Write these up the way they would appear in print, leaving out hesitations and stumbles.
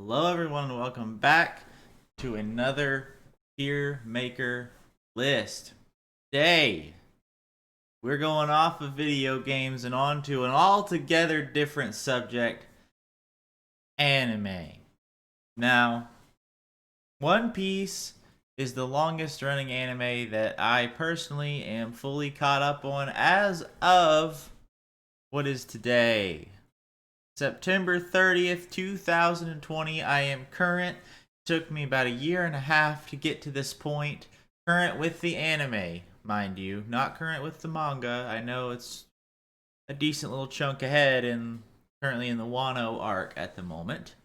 Hello, everyone, and welcome back to another Tier Maker list. Today, we're going off of video games and on to an altogether different subject, anime. Now, One Piece is the longest running anime that I personally am fully caught up on as of what is today. September 30th, 2020. I am current. Took me about a year and a half to get to this point. Current with the anime, mind you. Not current with the manga. I know it's a decent little chunk ahead and currently in the Wano arc at the moment.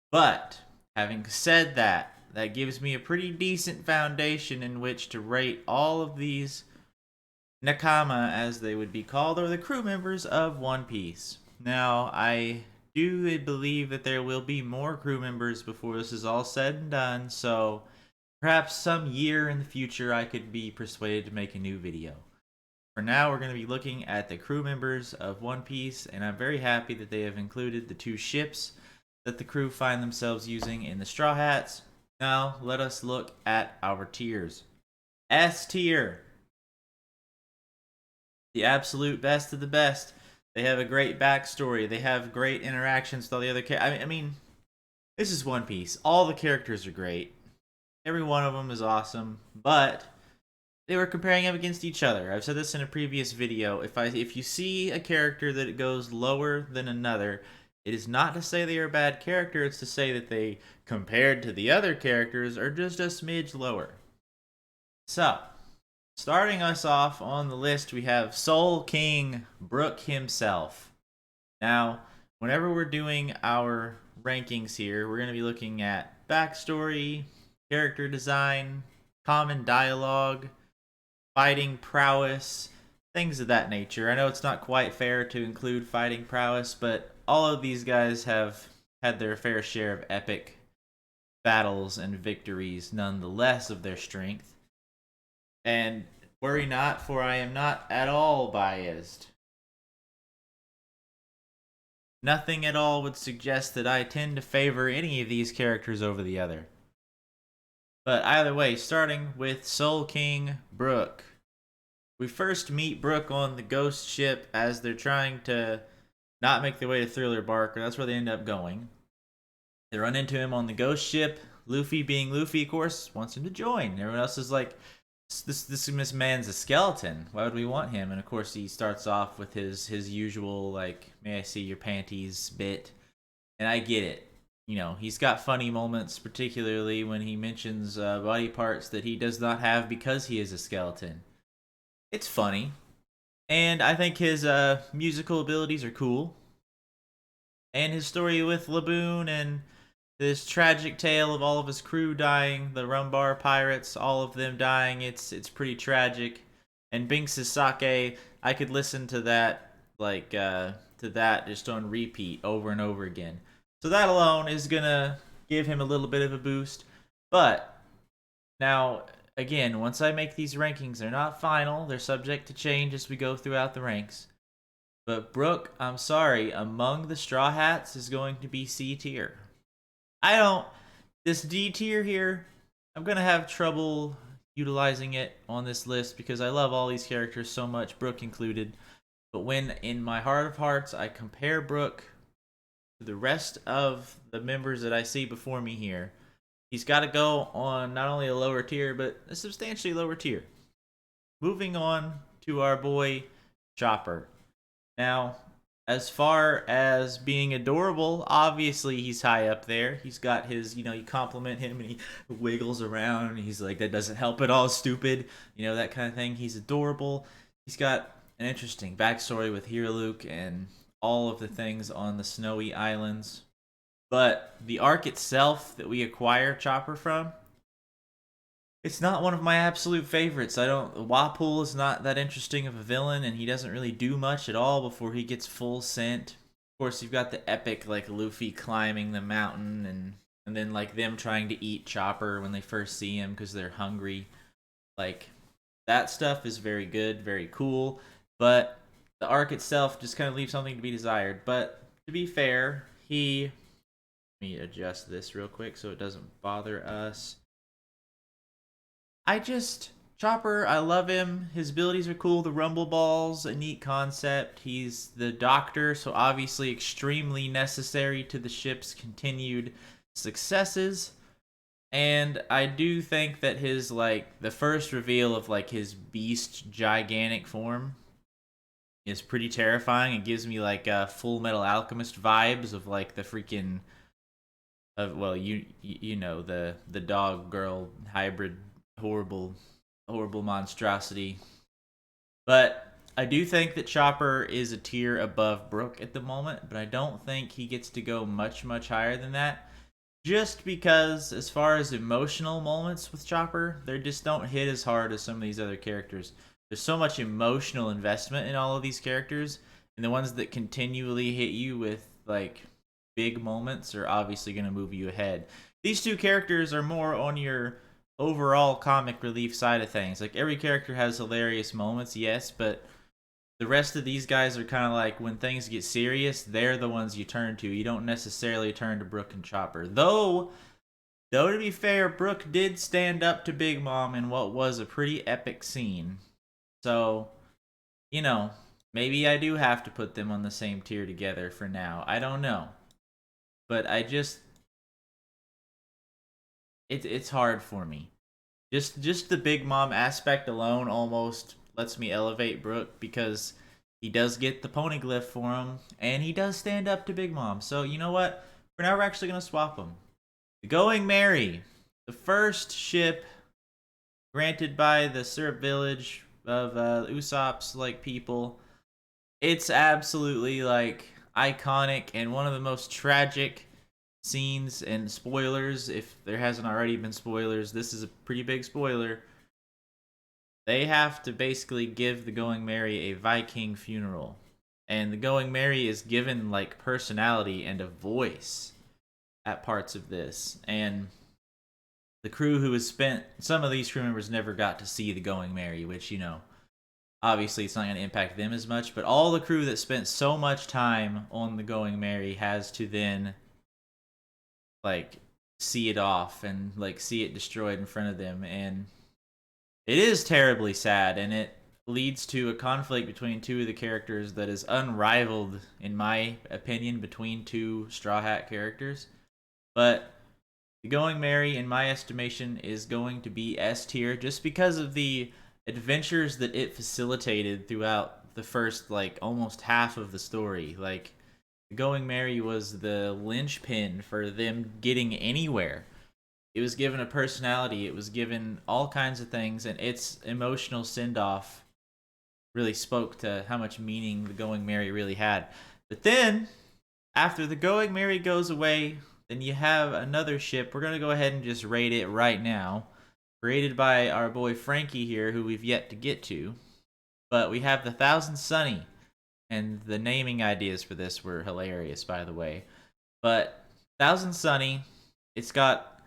But, having said that, that gives me a pretty decent foundation in which to rate all of these Nakama, as they would be called, or the crew members of One Piece. Now, I do believe that there will be more crew members before this is all said and done, so perhaps some year in the future I could be persuaded to make a new video. For now, we're going to be looking at the crew members of One Piece, and I'm very happy that they have included the two ships that the crew find themselves using in the Straw Hats. Now, let us look at our tiers. S tier. The absolute best of the best. They have a great backstory. They have great interactions with all the other characters. I mean, this is One Piece. All the characters are great. Every one of them is awesome. But they were comparing them against each other. I've said this in a previous video. If you see a character that goes lower than another, it is not to say they are a bad character. It's to say that they, compared to the other characters, are just a smidge lower. So, starting us off on the list, we have Soul King Brook himself. Now, whenever we're doing our rankings here, we're going to be looking at backstory, character design, common dialogue, fighting prowess, things of that nature. I know it's not quite fair to include fighting prowess, but all of these guys have had their fair share of epic battles and victories nonetheless of their strength. And worry not, for I am not at all biased. Nothing at all would suggest that I tend to favor any of these characters over the other. But either way, starting with Soul King Brook. We first meet Brook on the ghost ship as they're trying to not make their way to Thriller Bark, or that's where they end up going. They run into him on the ghost ship. Luffy, being Luffy, of course, wants him to join. Everyone else is like, this man's a skeleton. Why would we want him? And of course, he starts off with his usual, like, may I see your panties bit. And I get it. You know, he's got funny moments, particularly when he mentions body parts that he does not have because he is a skeleton. It's funny. And I think his musical abilities are cool. And his story with Laboon and this tragic tale of all of his crew dying, the Rumbar pirates, all of them dying, it's pretty tragic. And Binks' sake, I could listen to that, like, to that just on repeat over and over again. So that alone is gonna give him a little bit of a boost. But, now, again, once I make these rankings, they're not final, they're subject to change as we go throughout the ranks. But Brook, I'm sorry, among the Straw Hats is going to be C tier. This D tier here, I'm going to have trouble utilizing it on this list because I love all these characters so much, Brook included. But when in my heart of hearts I compare Brook to the rest of the members that I see before me here, he's got to go on not only a lower tier, but a substantially lower tier. Moving on to our boy, Chopper. Now, as far as being adorable, obviously he's high up there. He's got his, you compliment him and he wiggles around and he's like, that doesn't help at all, stupid. That kind of thing. He's adorable. He's got an interesting backstory with Luke and all of the things on the snowy islands. But the arc itself that we acquire Chopper from, it's not one of my absolute favorites. Wapol is not that interesting of a villain, and he doesn't really do much at all before he gets full sent. Of course, you've got the epic, like, Luffy climbing the mountain, and then, like, them trying to eat Chopper when they first see him because they're hungry. Like, that stuff is very good, very cool, but the arc itself just kind of leaves something to be desired. But, to be fair, he Let me adjust this real quick so it doesn't bother us. Chopper, I love him. His abilities are cool. The Rumble Ball's a neat concept. He's the doctor, so obviously extremely necessary to the ship's continued successes. And I do think that his, like, the first reveal of, like, his beast gigantic form is pretty terrifying. It gives me, like, Full Metal Alchemist vibes of, like, the freaking, well, you know, the dog girl hybrid horrible monstrosity. But I do think that Chopper is a tier above Brook at the moment, but I don't think he gets to go much higher than that. Just because, as far as emotional moments with Chopper, they just don't hit as hard as some of these other characters. There's so much emotional investment in all of these characters, and the ones that continually hit you with, like, big moments are obviously going to move you ahead. These two characters are more on your overall comic relief side of things. Like, every character has hilarious moments, yes, but the rest of these guys are kind of like, when things get serious, they're the ones you turn to. You don't necessarily turn to Brook and Chopper. Though to be fair, Brook did stand up to Big Mom in what was a pretty epic scene. So, you know, maybe I do have to put them on the same tier together for now. I don't know. But it's hard for me. Just the Big Mom aspect alone almost lets me elevate Brook, because he does get the poneglyph for him, and he does stand up to Big Mom. So you know what? For now, we're actually gonna swap them. The Going Merry, the first ship granted by the Syrup Village of Usopp's, like, people. It's absolutely, like, iconic and one of the most tragic scenes. And spoilers, if there hasn't already been spoilers, this is a pretty big spoiler. They have to basically give the Going Merry a Viking funeral. And the Going Merry is given, like, personality and a voice at parts of this. And the crew who has spent, some of these crew members never got to see the Going Merry, which, you know, obviously it's not going to impact them as much. But all the crew that spent so much time on the Going Merry has to then, like, see it off and, like, see it destroyed in front of them. And it is terribly sad, and it leads to a conflict between two of the characters that is unrivaled, in my opinion, between two Straw Hat characters. But the Going Merry, in my estimation, is going to be S tier just because of the adventures that it facilitated throughout the first, like, almost half of the story. Like, the Going Merry was the linchpin for them getting anywhere. It was given a personality, it was given all kinds of things, and its emotional send-off really spoke to how much meaning the Going Merry really had. But then, after the Going Merry goes away, then you have another ship. We're going to go ahead and just rate it right now. Created by our boy Frankie here, who we've yet to get to. But we have the Thousand Sunny. And the naming ideas for this were hilarious, by the way. But Thousand Sunny, it's got,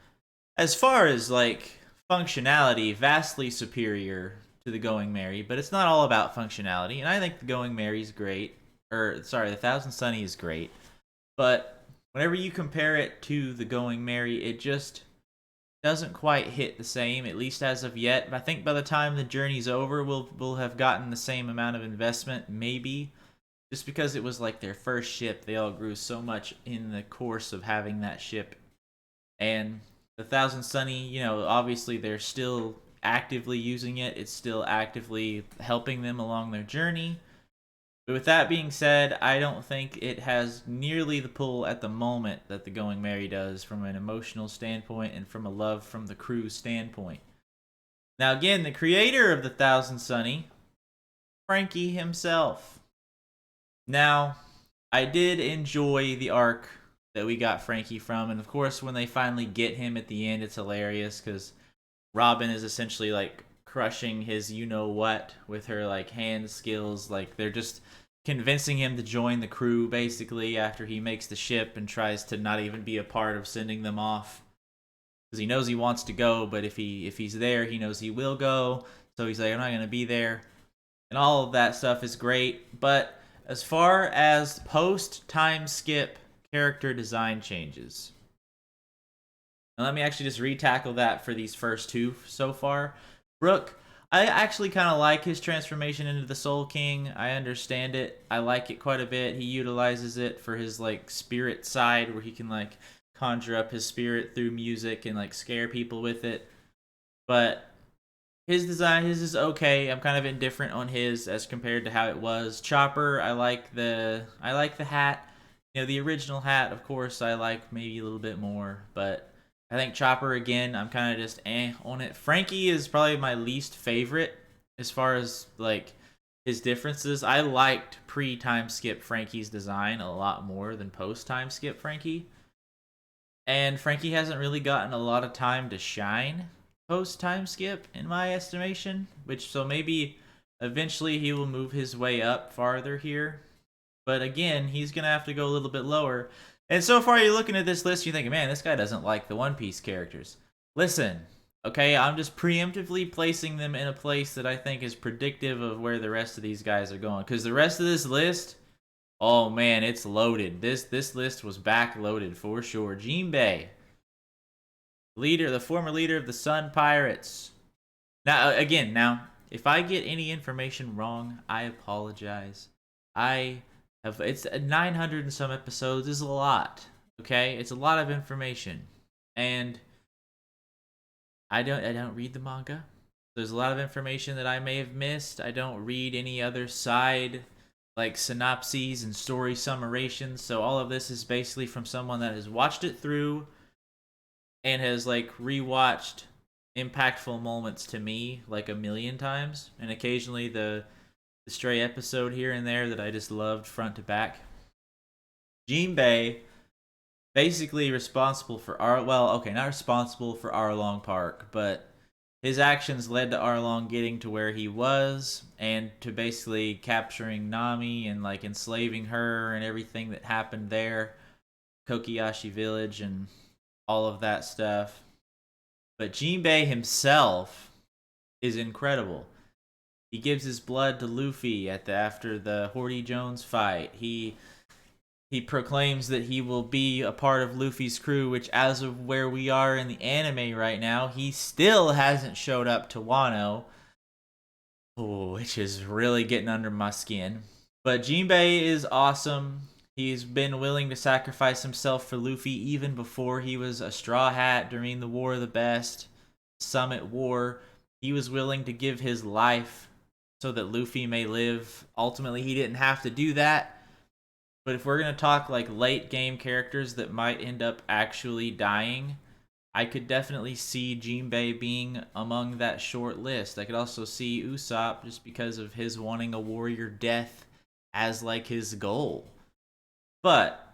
as far as, like, functionality, vastly superior to the Going Merry, but it's not all about functionality. And I think the Going Merry's great. Or, sorry, the Thousand Sunny is great. But whenever you compare it to the Going Merry, it just doesn't quite hit the same, at least as of yet. I think by the time the journey's over, we'll have gotten the same amount of investment, maybe. Just because it was, like, their first ship, they all grew so much in the course of having that ship. And the Thousand Sunny, you know, obviously they're still actively using it. It's still actively helping them along their journey. But with that being said, I don't think it has nearly the pull at the moment that the Going Merry does, from an emotional standpoint and from a love from the crew standpoint. Now again, the creator of the Thousand Sunny, Frankie himself. Now, I did enjoy the arc that we got Frankie from, and of course when they finally get him at the end, it's hilarious, because Robin is essentially, like, crushing his you-know-what with her, like, hand skills. Like, they're just convincing him to join the crew, basically, after he makes the ship and tries to not even be a part of sending them off. Because he knows he wants to go, but if he's there, he knows he will go. So he's like, I'm not going to be there. And all of that stuff is great. But as far as post-time skip character design changes, And let me actually just re-tackle that for these first two so far. Brook, I actually kind of like his transformation into the Soul King. I understand it. I like it quite a bit. He utilizes it for his like spirit side where he can like conjure up his spirit through music and like scare people with it. But his design, his is okay. I'm kind of indifferent on his as compared to how it was. Chopper, I like the hat. You know, the original hat, of course, I like maybe a little bit more, but I think Chopper again, I'm kind of just on it. Frankie is probably my least favorite as far as like his differences. I liked pre-time skip Frankie's design a lot more than post-time skip Frankie. And Frankie hasn't really gotten a lot of time to shine post time skip, in my estimation. Which, so maybe eventually he will move his way up farther here. But again, he's going to have to go a little bit lower. And so far, you're looking at this list, you're thinking, man, this guy doesn't like the One Piece characters. Listen, okay, I'm just preemptively placing them in a place that I think is predictive of where the rest of these guys are going. Because the rest of this list, oh man, it's loaded. This list was backloaded for sure. Jinbei, the former leader of the Sun Pirates. Now again, if I get any information wrong, I apologize. I have it's 900 and some episodes is a lot. Okay, it's a lot of information, and I don't read the manga. There's a lot of information that I may have missed. I don't read any other side like synopses and story summarizations. So all of this is basically from someone that has watched it through and has like rewatched impactful moments to me like a million times, and occasionally the stray episode here and there that I just loved front to back. Jinbei basically responsible for not responsible for Arlong Park, but his actions led to Arlong getting to where he was and to basically capturing Nami and like enslaving her and everything that happened there, Kokiyashi Village and all of that stuff. But Jinbei himself is incredible. He gives his blood to Luffy after the Horty Jones fight. He proclaims that he will be a part of Luffy's crew, which as of where we are in the anime right now, he still hasn't showed up to Wano, which is really getting under my skin. But Jinbei is awesome. He's been willing to sacrifice himself for Luffy even before he was a Straw Hat during the War of the Best, Summit War. He was willing to give his life so that Luffy may live. Ultimately, he didn't have to do that. But if we're going to talk like late game characters that might end up actually dying, I could definitely see Jinbei being among that short list. I could also see Usopp just because of his wanting a warrior death as like his goal. But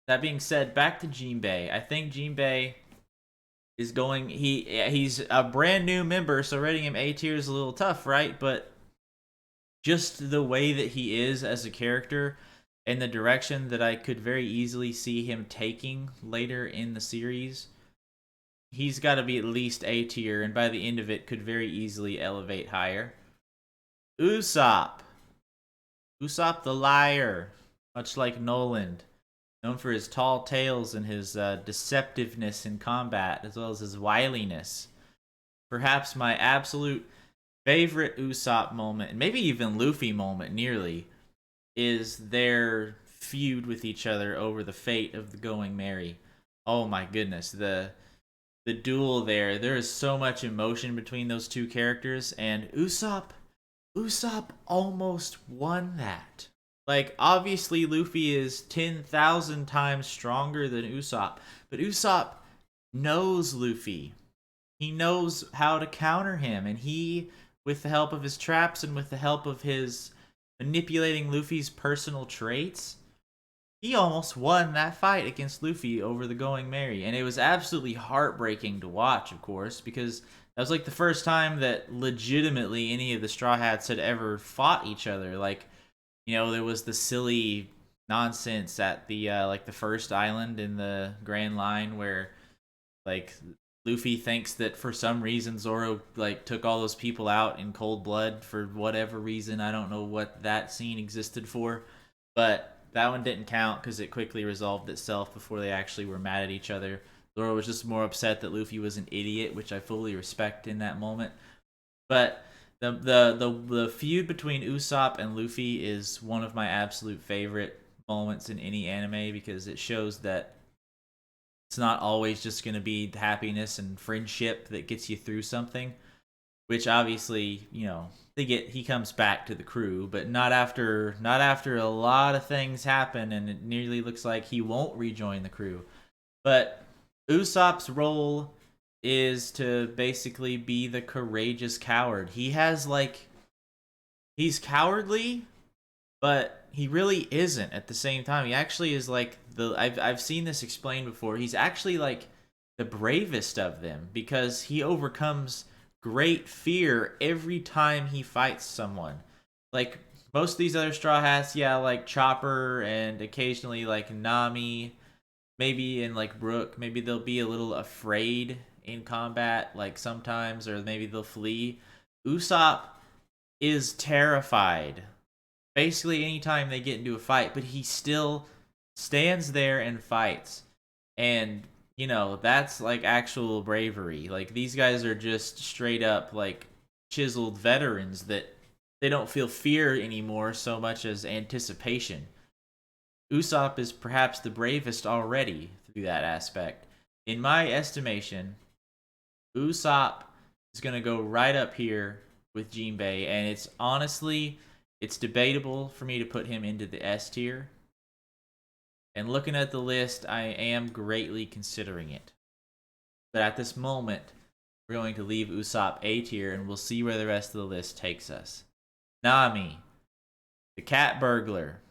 that being said, back to Jinbei. I think Jinbei is going. He's a brand new member, so rating him A tier is a little tough, right? But just the way that he is as a character and the direction that I could very easily see him taking later in the series, he's got to be at least A tier, and by the end of it, could very easily elevate higher. Usopp. Usopp the Liar, much like Noland, known for his tall tales and his deceptiveness in combat, as well as his wiliness. Perhaps my absolute favorite Usopp moment, and maybe even Luffy moment nearly, is their feud with each other over the fate of the Going Merry. Oh my goodness, the duel there is so much emotion between those two characters, and Usopp almost won that. Like, obviously Luffy is 10,000 times stronger than Usopp, but Usopp knows Luffy. He knows how to counter him, and he, with the help of his traps and with the help of his manipulating Luffy's personal traits, he almost won that fight against Luffy over the Going Merry. And it was absolutely heartbreaking to watch, of course, because that was like the first time that legitimately any of the Straw Hats had ever fought each other. Like, you know, there was the silly nonsense at the like the first island in the Grand Line where like Luffy thinks that for some reason Zoro like took all those people out in cold blood for whatever reason. I don't know what that scene existed for, but that one didn't count because it quickly resolved itself before they actually were mad at each other. Zoro was just more upset that Luffy was an idiot, which I fully respect in that moment. But the feud between Usopp and Luffy is one of my absolute favorite moments in any anime because it shows that it's not always just going to be happiness and friendship that gets you through something. Which obviously, he comes back to the crew, but not after a lot of things happen, and it nearly looks like he won't rejoin the crew. But Usopp's role is to basically be the courageous coward. He's cowardly, but he really isn't at the same time. He actually is like I've seen this explained before. He's actually like the bravest of them because he overcomes great fear every time he fights someone. Like most of these other Straw Hats, yeah, like Chopper and occasionally like Nami, maybe in like Brook, maybe they'll be a little afraid in combat, like sometimes, or maybe they'll flee. Usopp is terrified basically anytime they get into a fight, but he still stands there and fights. And, that's like actual bravery. Like these guys are just straight up like chiseled veterans that they don't feel fear anymore so much as anticipation. Usopp is perhaps the bravest already through that aspect. In my estimation, Usopp is going to go right up here with Jinbei, and it's debatable for me to put him into the S tier. And looking at the list, I am greatly considering it. But at this moment, we're going to leave Usopp A tier, and we'll see where the rest of the list takes us. Nami, the cat burglar,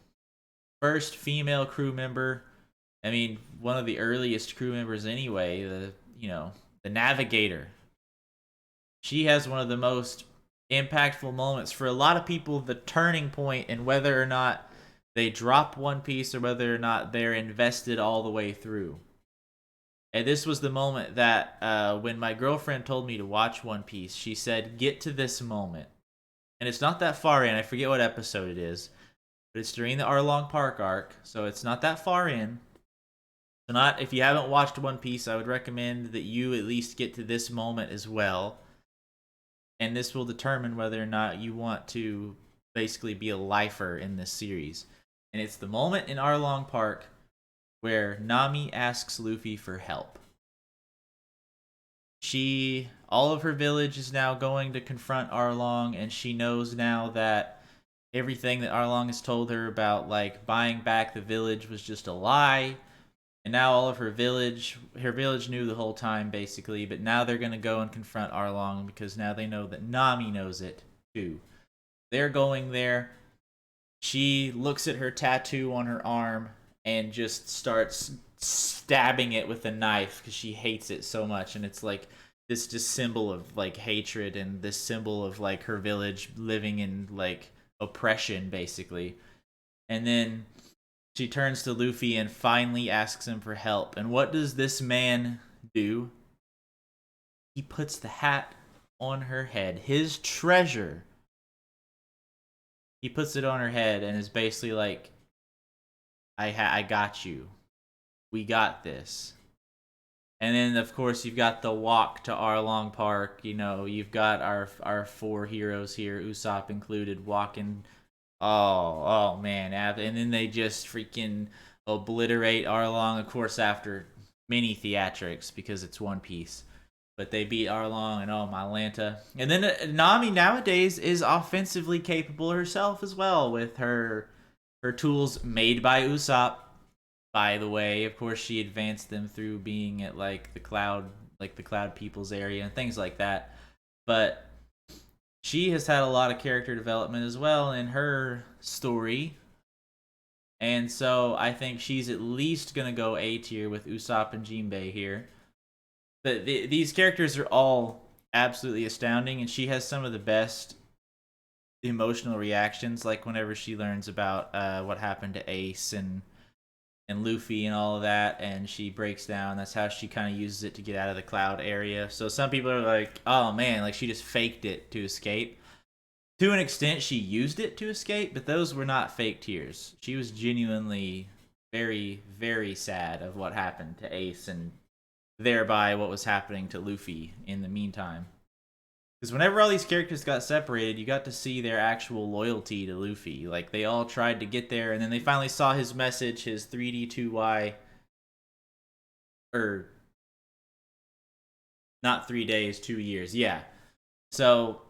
first female crew member. I mean, one of the earliest crew members anyway. The navigator. She has one of the most impactful moments for a lot of people. The turning point in whether or not they drop One Piece or whether or not they're invested all the way through. And this was the moment that when my girlfriend told me to watch One Piece, she said, "Get to this moment." And it's not that far in. I forget what episode it is, but it's during the Arlong Park arc, so it's not that far in. So not if you haven't watched One Piece, I would recommend that you at least get to this moment as well. And this will determine whether or not you want to basically be a lifer in this series. And it's the moment in Arlong Park where Nami asks Luffy for help. All of her village is now going to confront Arlong, and she knows now that everything that Arlong has told her about, like, buying back the village was just a lie. And now all of her village knew the whole time, basically, but now they're going to go and confront Arlong because now they know that Nami knows it, too. They're going there. She looks at her tattoo on her arm and just starts stabbing it with a knife because she hates it so much. And it's like this just symbol of like hatred and this symbol of like her village living in like oppression, basically. And then she turns to Luffy and finally asks him for help. And what does this man do? He puts the hat on her head. His treasure. He puts it on her head and is basically like, I got you. We got this. And then, of course, you've got the walk to Arlong Park. You've got our four heroes here, Usopp included, walking. Oh man. And then they just freaking obliterate Arlong, of course, after many theatrics because it's One Piece. But they beat Arlong and my Lanta. And then Nami nowadays is offensively capable herself as well with her tools made by Usopp. By the way, of course, she advanced them through being at like the cloud people's area and things like that. But she has had a lot of character development as well in her story. And so I think she's at least going to go A tier with Usopp and Jinbei here. But these characters are all absolutely astounding, and she has some of the best emotional reactions, like whenever she learns about what happened to Ace and Luffy and all of that, and she breaks down. That's how she kind of uses it to get out of the cloud area. So some people are like, oh man, like she just faked it to escape. To an extent, she used it to escape, but those were not fake tears. She was genuinely very, very sad of what happened to Ace and thereby what was happening to Luffy in the meantime. Because whenever all these characters got separated, you got to see their actual loyalty to Luffy. Like, they all tried to get there, and then they finally saw his message, his 3D2Y, or not 3 days, 2 years. Yeah. So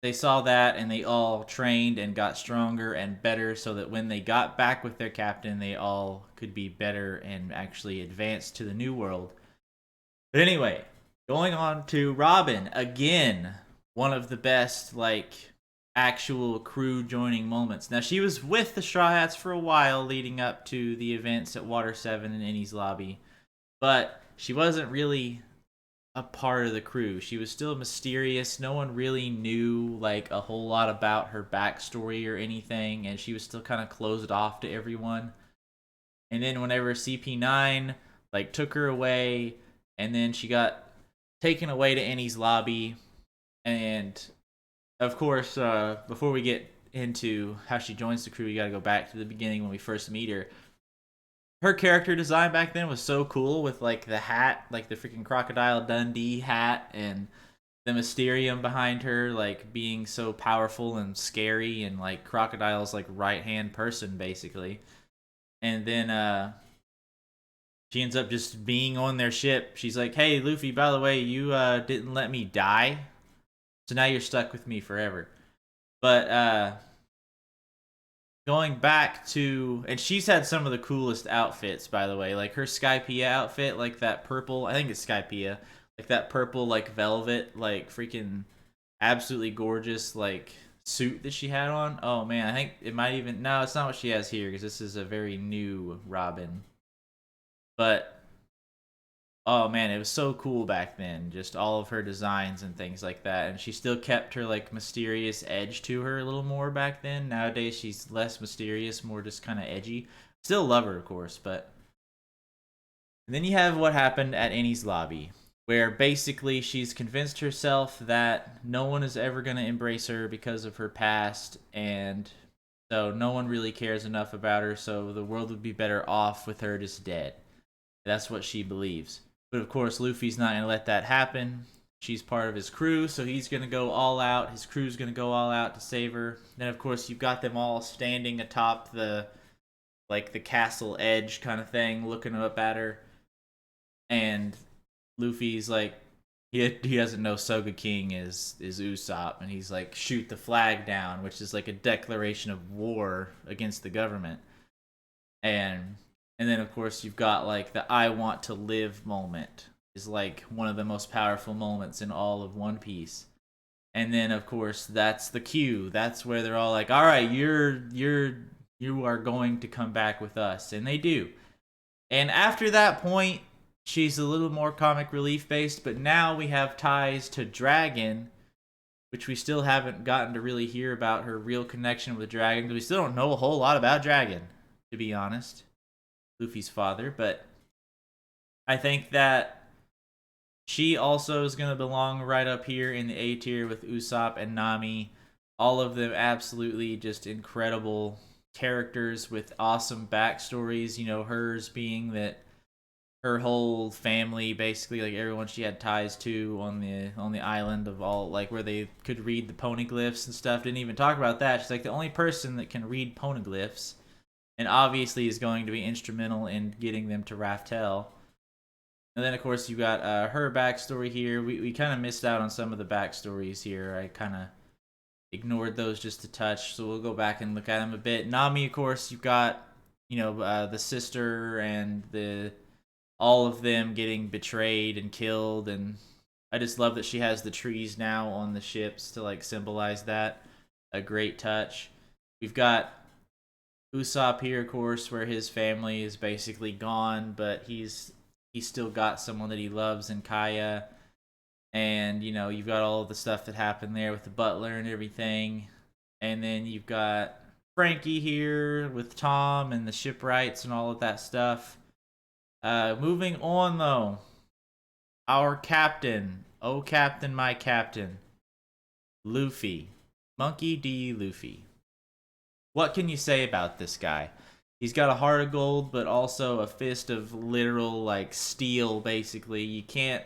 they saw that, and they all trained and got stronger and better so that when they got back with their captain, they all could be better and actually advance to the new world. But anyway, going on to Robin again, one of the best like actual crew joining moments. Now she was with the Straw Hats for a while leading up to the events at Water 7 and Enies Lobby, but she wasn't really a part of the crew. She was still mysterious. No one really knew like a whole lot about her backstory or anything, and she was still kind of closed off to everyone. And then whenever CP9 like took her away, and then she got taken away to Enies Lobby, and of course, before we get into how she joins the crew, you gotta go back to the beginning when we first meet her. Her character design back then was so cool with like the hat, like the freaking Crocodile Dundee hat, and the Mysterium behind her, like being so powerful and scary, and like Crocodile's like right hand person basically. And then she ends up just being on their ship. She's like, "Hey Luffy, by the way, you didn't let me die, so now you're stuck with me forever." But going back to, and she's had some of the coolest outfits, by the way. Like her Skypiea outfit, like that purple, I think it's Skypiea, like that purple like velvet, like freaking absolutely gorgeous like suit that she had on. Oh man, I think it might even, no, it's not what she has here because this is a very new Robin. But oh man, it was so cool back then. Just all of her designs and things like that. And she still kept her like mysterious edge to her a little more back then. Nowadays she's less mysterious, more just kind of edgy. Still love her, of course, but and then you have what happened at Enies Lobby, where basically she's convinced herself that no one is ever going to embrace her because of her past, and so no one really cares enough about her, so the world would be better off with her just dead. That's what she believes. But of course, Luffy's not going to let that happen. She's part of his crew, so he's going to go all out. His crew's going to go all out to save her. Then, of course, you've got them all standing atop the, like, the castle edge kind of thing, looking up at her. And Luffy's like, he doesn't know Soga King is Usopp, and he's like, shoot the flag down, which is like a declaration of war against the government. And then of course you've got like the I want to live moment is like one of the most powerful moments in all of One Piece. And then of course that's the cue. That's where they're all like, "All right, you are going to come back with us." And they do. And after that point, she's a little more comic relief based, but now we have ties to Dragon, which we still haven't gotten to really hear about her real connection with Dragon, because we still don't know a whole lot about Dragon, to be honest. Luffy's father, but I think that she also is going to belong right up here in the A tier with Usopp and Nami. All of them absolutely just incredible characters with awesome backstories. You know, hers being that her whole family, basically like everyone she had ties to on the island of all, like where they could read the poneglyphs and stuff. Didn't even talk about that. She's like the only person that can read poneglyphs, and obviously is going to be instrumental in getting them to Raftel. And then, of course, you got her backstory here. We kind of missed out on some of the backstories here. I kind of ignored those just a touch, so we'll go back and look at them a bit. Nami, of course, you've got, you know, the sister and all of them getting betrayed and killed, and I just love that she has the trees now on the ships to, like, symbolize that. A great touch. We've got Usopp here, of course, where his family is basically gone, but he's still got someone that he loves in Kaya. And, you know, you've got all of the stuff that happened there with the butler and everything. And then you've got Frankie here with Tom and the shipwrights and all of that stuff. Moving on, though. Our captain. Oh, captain, my captain. Luffy. Monkey D. Luffy. What can you say about this guy? He's got a heart of gold, but also a fist of literal like steel. Basically, you can't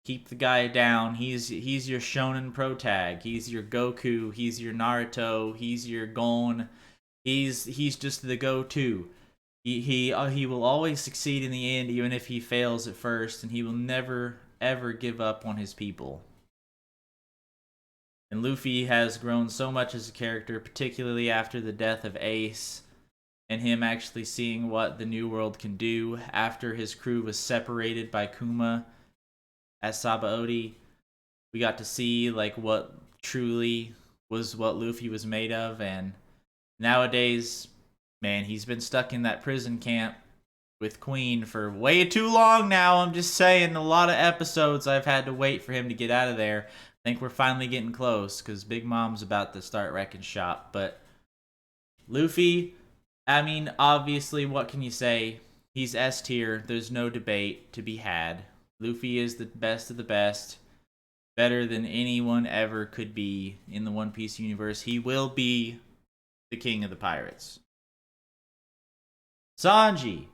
keep the guy down. He's your shonen pro tag. He's your Goku. He's your Naruto. He's your Gon. He's just the go-to. He will always succeed in the end, even if he fails at first, and he will never ever give up on his people. And Luffy has grown so much as a character, particularly after the death of Ace, and him actually seeing what the New World can do after his crew was separated by Kuma at Sabaody. We got to see like what truly was what Luffy was made of, and nowadays, man, he's been stuck in that prison camp with Queen for way too long now. I'm just saying, a lot of episodes I've had to wait for him to get out of there. I think we're finally getting close because Big Mom's about to start wrecking shop. But Luffy, I mean, obviously, what can you say? He's S tier. There's no debate to be had. Luffy is the best of the best. Better than anyone ever could be in the One Piece universe. He will be the king of the pirates. Sanji.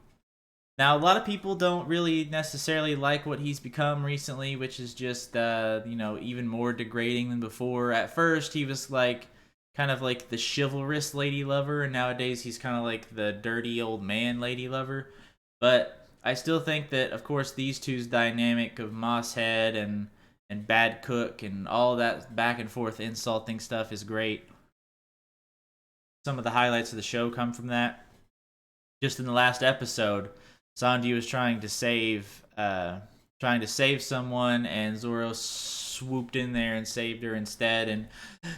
Now, a lot of people don't really necessarily like what he's become recently, which is just, even more degrading than before. At first, he was like, kind of like the chivalrous lady lover, and nowadays he's kind of like the dirty old man lady lover. But I still think that, of course, these two's dynamic of Mosshead and Bad Cook and all that back and forth insulting stuff is great. Some of the highlights of the show come from that. Just in the last episode, Sanji was trying to save someone, and Zoro swooped in there and saved her instead. And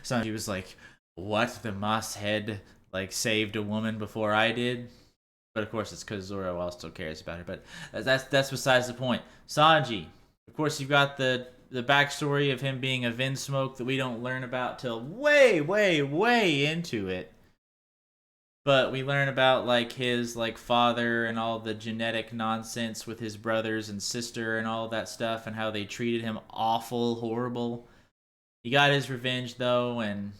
Sanji was like, "What? The Moss Head like saved a woman before I did?" But of course, it's because Zoro also cares about her. But that's besides the point. Sanji, of course, you've got the backstory of him being a Vinsmoke that we don't learn about till way, way, way into it. But we learn about like his like father and all the genetic nonsense with his brothers and sister and all that stuff, and how they treated him awful, horrible. He got his revenge though, and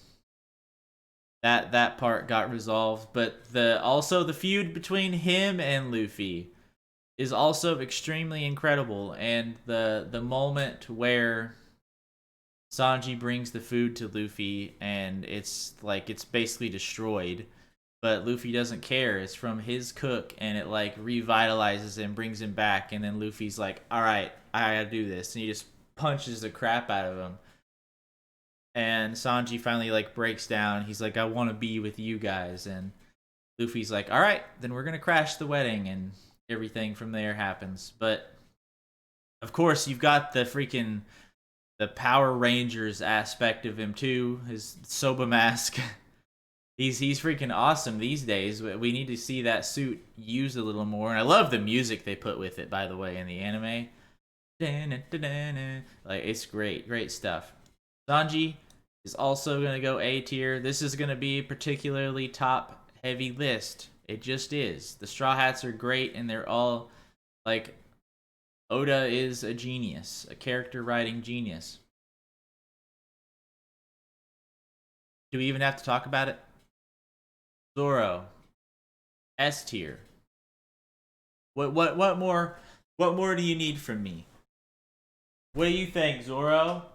that part got resolved. But the feud between him and Luffy is also extremely incredible, and the moment where Sanji brings the food to Luffy and it's basically destroyed, but Luffy doesn't care. It's from his cook, and it like revitalizes him, brings him back, and then Luffy's like, "All right, I gotta do this," and he just punches the crap out of him. And Sanji finally like breaks down. He's like, "I want to be with you guys," and Luffy's like, "All right, then we're gonna crash the wedding," and everything from there happens. But of course, you've got the Power Rangers aspect of him too. His Soba mask. He's freaking awesome these days. We need to see that suit used a little more. And I love the music they put with it, by the way, in the anime. Like, it's great stuff. Sanji is also gonna go A tier. This is gonna be a particularly top heavy list. It just is. The Straw Hats are great, and they're all like, Oda is a genius, a character writing genius. Do we even have to talk about it? Zoro, S tier. What more do you need from me? What do you think, Zoro?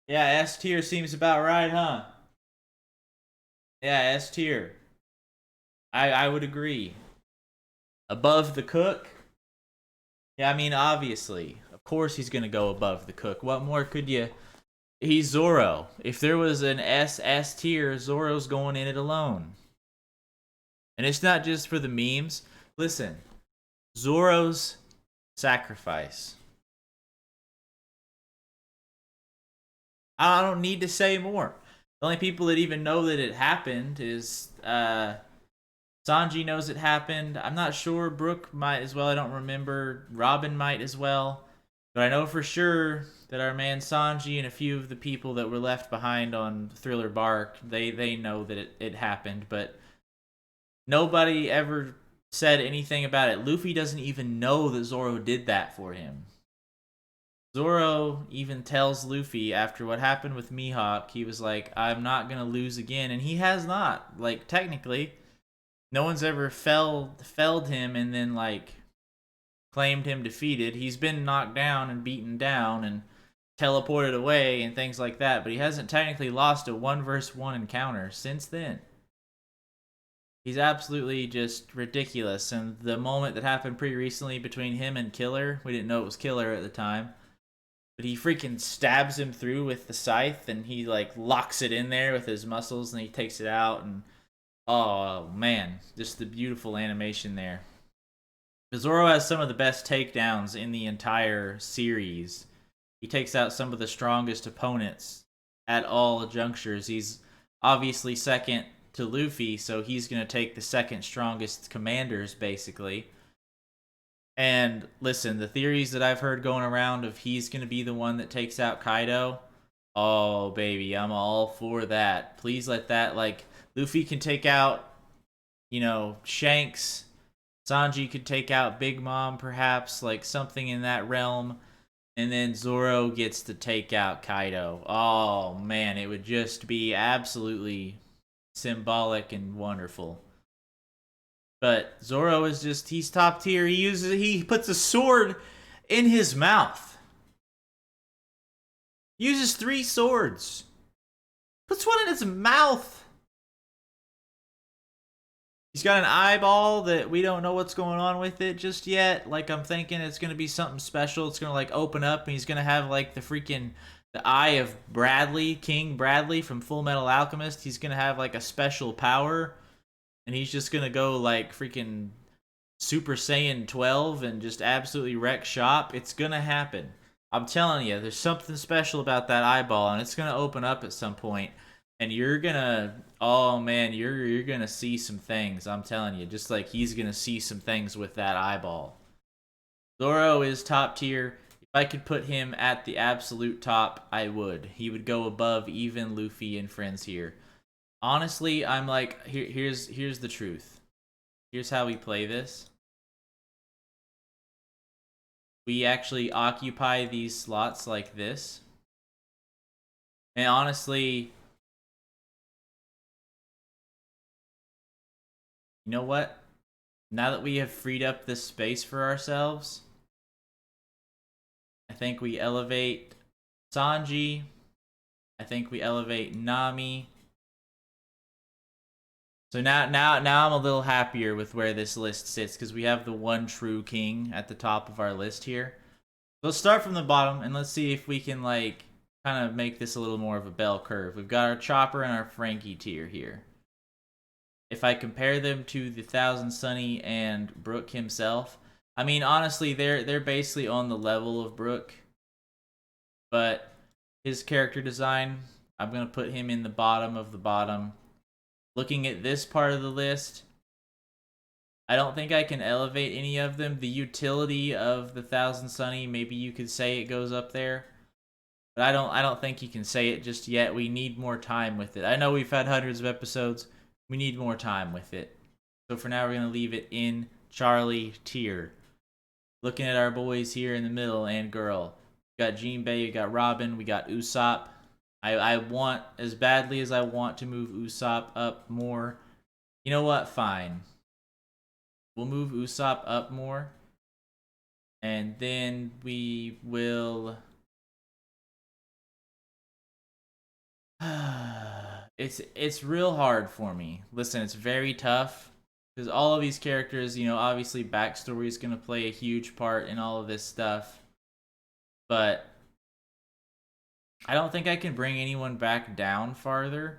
Yeah, S tier seems about right, huh? Yeah, S tier. I would agree. Above the cook? Yeah, I mean, obviously. Of course he's gonna go above the cook. What more could you... He's Zoro. If there was an S tier, Zoro's going in it alone. And it's not just for the memes. Listen, Zoro's sacrifice. I don't need to say more. The only people that even know that it happened is Sanji knows it happened. I'm not sure. Brook might as well. I don't remember. Robin might as well. But I know for sure that our man Sanji and a few of the people that were left behind on Thriller Bark, they know that it happened. But nobody ever said anything about it. Luffy doesn't even know that Zoro did that for him. Zoro even tells Luffy after what happened with Mihawk, he was like, "I'm not gonna lose again," and he has not. Like, technically, No one's ever felled him and then like claimed him defeated. He's been knocked down and beaten down and teleported away and things like that, but he hasn't technically lost a 1v1 encounter since then. He's absolutely just ridiculous. And the moment that happened pretty recently between him and Killer, we didn't know it was Killer at the time, but he freaking stabs him through with the scythe and he like locks it in there with his muscles and he takes it out. And oh man, just the beautiful animation there. Zoro has some of the best takedowns in the entire series. He takes out some of the strongest opponents at all junctures. He's obviously second to Luffy, so he's going to take the second strongest commanders, basically. And listen, the theories that I've heard going around of he's going to be the one that takes out Kaido, oh, baby, I'm all for that. Please let that, like, Luffy can take out, Shanks. Sanji could take out Big Mom, perhaps, like something in that realm. And then Zoro gets to take out Kaido. Oh, man, it would just be absolutely symbolic and wonderful. But Zoro is just, he's top tier. He puts a sword in his mouth. Uses 3 swords. Puts one in his mouth. He's got an eyeball that we don't know what's going on with it just yet. Like, I'm thinking it's going to be something special. It's going to, like, open up and he's going to have, like, the eye of Bradley, King Bradley from Full Metal Alchemist. He's going to have, like, a special power. And he's just going to go, like, freaking Super Saiyan 12 and just absolutely wreck shop. It's going to happen. I'm telling you, there's something special about that eyeball, and it's going to open up at some point. And you're gonna, oh man, you're gonna see some things. I'm telling you, just like he's gonna see some things with that eyeball. Zoro is top tier. If I could put him at the absolute top, I would. He would go above even Luffy and friends here. Honestly, I'm like, here's the truth. Here's how we play this. We actually occupy these slots like this. And honestly, you know what? Now that we have freed up this space for ourselves, I think we elevate Sanji. I think we elevate Nami. So now I'm a little happier with where this list sits because we have the one true king at the top of our list here. So let's start from the bottom and let's see if we can like kind of make this a little more of a bell curve. We've got our Chopper and our Frankie tier here. If I compare them to the Thousand Sunny and Brook himself, I mean honestly they're basically on the level of Brook, but his character design, I'm gonna put him in the bottom of the bottom. Looking at this part of the list, I don't think I can elevate any of them. The utility of the Thousand Sunny, maybe you could say it goes up there, but I don't think you can say it just yet. We need more time with it. I know we've had hundreds of episodes. We need more time with it. So for now, we're going to leave it in Charlie tier. Looking at our boys here in the middle and girl. We got Jinbei, we got Robin, we got Usopp. I want, as badly as I want to move Usopp up more. You know what? Fine. We'll move Usopp up more. And then we will... It's real hard for me. Listen, it's very tough. Because all of these characters, obviously backstory is going to play a huge part in all of this stuff. But I don't think I can bring anyone back down farther.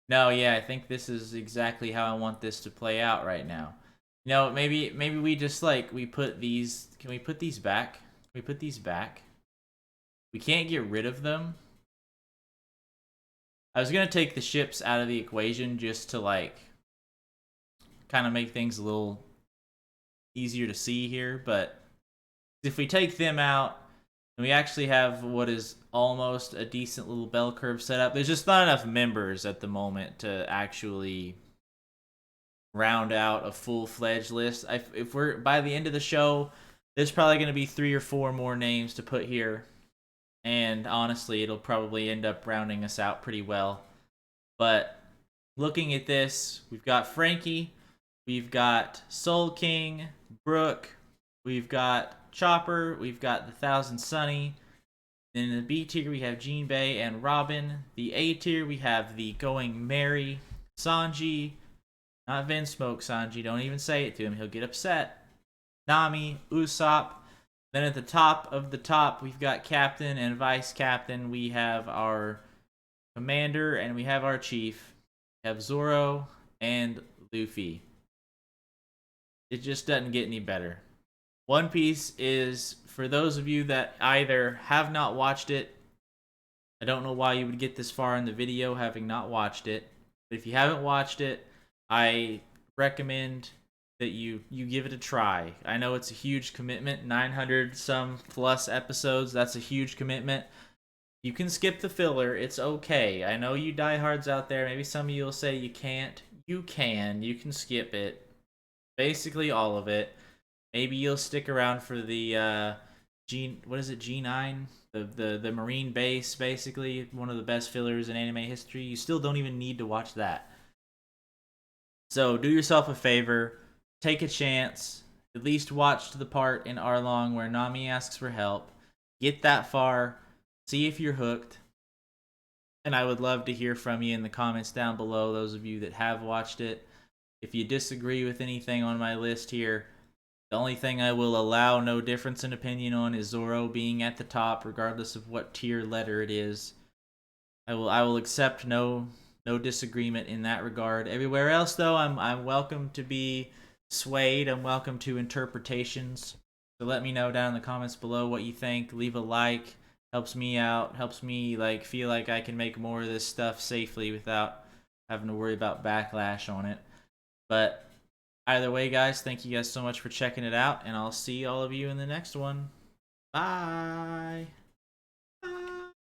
No, yeah, I think this is exactly how I want this to play out right now. Maybe we just like, we put these, can we put these back? Can we put these back? We can't get rid of them. I was going to take the ships out of the equation just to like, kind of make things a little easier to see here, but if we take them out, and we actually have what is almost a decent little bell curve set up. There's just not enough members at the moment to actually round out a full-fledged list. If we're by the end of the show, there's probably going to be 3 or 4 more names to put here, and honestly, it'll probably end up rounding us out pretty well. But looking at this, we've got Frankie, we've got Soul King, Brooke, we've got Chopper, we've got the Thousand Sunny. Then in the B tier, we have Jean Bay and Robin. The A tier, we have the Going Merry, Sanji, not Vin Smoke Sanji, don't even say it to him, he'll get upset. Nami, Usopp. Then at the top of the top, we've got Captain and Vice Captain. We have our Commander and we have our Chief. We have Zoro and Luffy. It just doesn't get any better. One Piece is, for those of you that either have not watched it, I don't know why you would get this far in the video having not watched it, but if you haven't watched it, I recommend that you give it a try. I know it's a huge commitment, 900 some plus episodes, that's a huge commitment. You can skip the filler, it's okay. I know you diehards out there, maybe some of you will say you can't. You can skip it. Basically all of it. Maybe you'll stick around for the G9? The Marine base, basically. One of the best fillers in anime history. You still don't even need to watch that. So do yourself a favor, take a chance, at least watch to the part in Arlong where Nami asks for help. Get that far, see if you're hooked. And I would love to hear from you in the comments down below, those of you that have watched it. If you disagree with anything on my list here, the only thing I will allow no difference in opinion on is Zoro being at the top, regardless of what tier letter it is. I will accept no disagreement in that regard. Everywhere else, though, I'm welcome to be swayed. I'm welcome to interpretations. So let me know down in the comments below what you think. Leave a like. Helps me out. Helps me like feel like I can make more of this stuff safely without having to worry about backlash on it. But either way, guys, thank you guys so much for checking it out, and I'll see all of you in the next one. Bye!